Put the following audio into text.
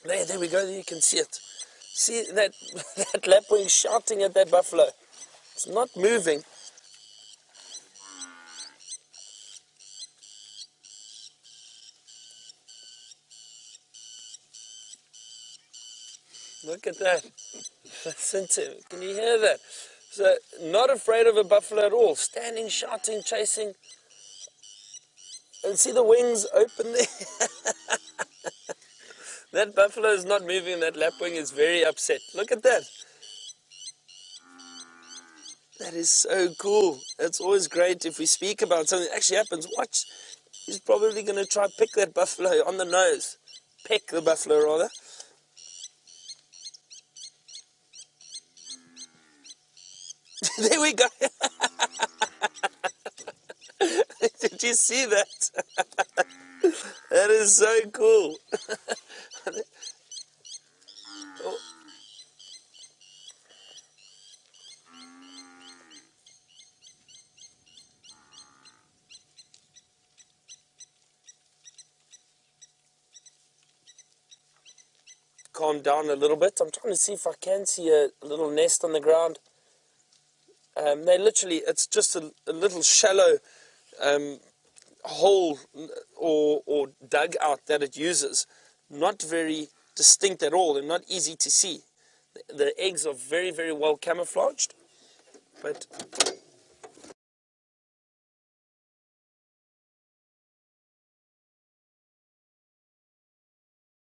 There we go, there you can see it. See that, that lapwing shouting at that buffalo. It's not moving. Look at that. Can you hear that? So, not afraid of a buffalo at all. Standing, shouting, chasing. And see the wings open there? That buffalo is not moving. That lapwing is very upset. Look at that. That is so cool. It's always great if we speak about something that actually happens. Watch. He's probably going to try to pick that buffalo on the nose. Peck the buffalo, rather. There we go. Did you see that? That is so cool. Oh. Calm down a little bit. I'm trying to see if I can see a little nest on the ground. They literally, it's just a little shallow hole or dugout that it uses. Not very distinct at all and not easy to see. The eggs are very, very well camouflaged. But